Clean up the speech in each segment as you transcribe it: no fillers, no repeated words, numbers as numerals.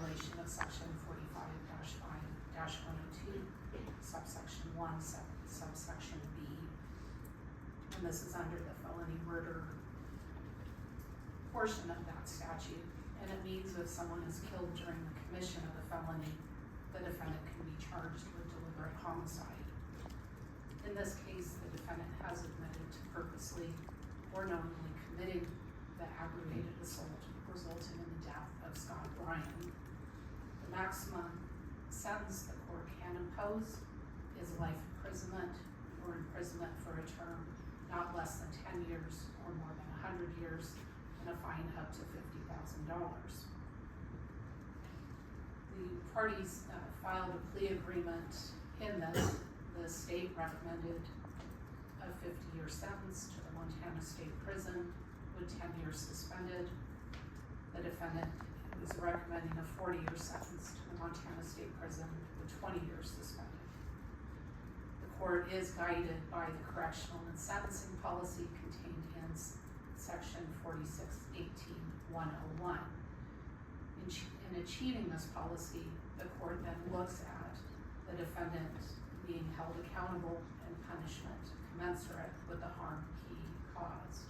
violation of section 45-5-102, subsection 1, subsection B. And this is under the felony murder portion of that statute. And it means if someone is killed during the commission of the felony, the defendant can be charged with deliberate homicide. In this case, the defendant has admitted to purposely or knowingly committing the aggravated assault resulting in the death of Scott Bryan. The maximum sentence the court can impose is life imprisonment or imprisonment for a term not less than 10 years or more than 100 years and a fine up to $50,000. The parties filed a plea agreement in this. The state recommended a 50-year sentence to the Montana State Prison with 10 years suspended. The defendant was recommending a 40-year sentence to the Montana State Prison with 20 years suspended. The court is guided by the correctional and sentencing policy contained in section 4618-101. In achieving this policy, the court then looks at the defendant being held accountable and punishment commensurate with the harm he caused.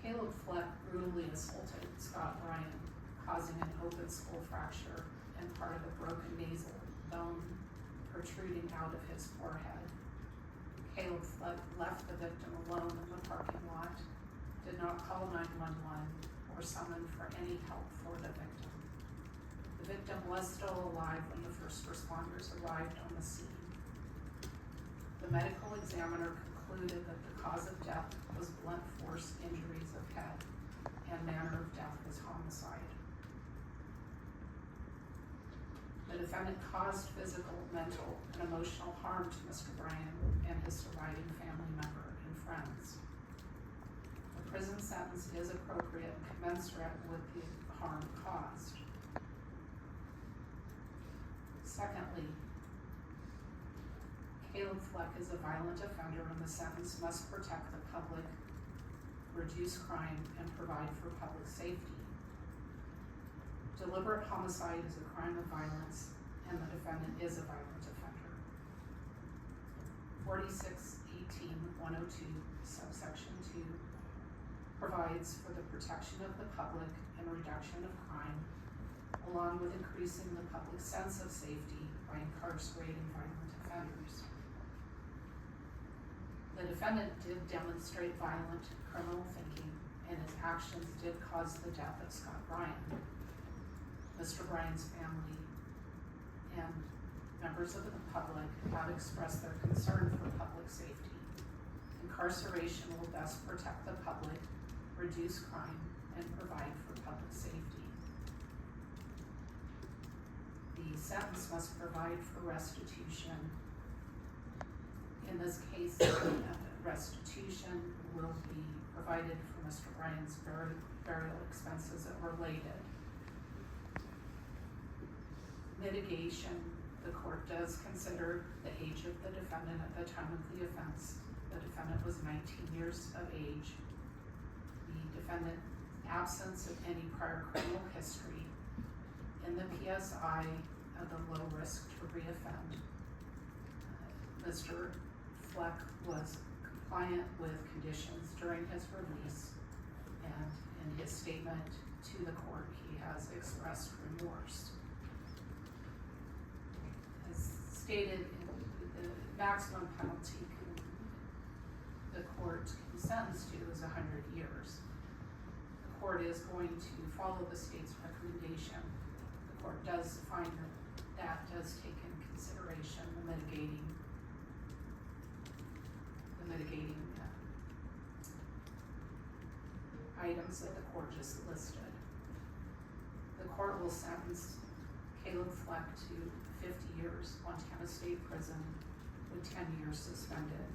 Kaleb Fleck brutally assaulted Scott Bryan, causing an open skull fracture and part of a broken nasal bone protruding out of his forehead. Kaleb Fleck left the victim alone in the parking lot, did not call 911 or summon for any help for the victim. The victim was still alive when the first responders arrived on the scene. The medical examiner concluded that the cause of death was blunt force injuries of head and manner of death was homicide. The defendant caused physical, mental, and emotional harm to Mr. Bryan and his surviving family member and friends. The prison sentence is appropriate and commensurate with the harm caused. Secondly, Kaleb Fleck is a violent offender and the sentence must protect the public, reduce crime, and provide for public safety. Deliberate homicide is a crime of violence and the defendant is a violent offender. 4618-102, subsection 2, provides for the protection of the public and reduction of crime, along with increasing the public's sense of safety by incarcerating violent offenders. The defendant did demonstrate violent criminal thinking, and his actions did cause the death of Scott Bryan. Mr. Bryan's family and members of the public have expressed their concern for public safety. Incarceration will best protect the public, reduce crime, and provide for public safety. The sentence must provide for restitution. In this case, restitution will be provided for Mr. Bryan's burial expenses related. Mitigation, the court does consider the age of the defendant at the time of the offense. The defendant was 19 years of age. The defendant's absence of any prior criminal history, in the PSI of the low risk to reoffend. Mr. Fleck was compliant with conditions during his release, and in his statement to the court, he has expressed remorse. As stated, the maximum penalty the court can sentence to is 100 years. The court is going to follow the state's recommendation. The court does find that that does take in consideration the mitigating items that the court just listed. The court will sentence Kaleb Fleck to 50 years Montana State Prison with 10 years suspended.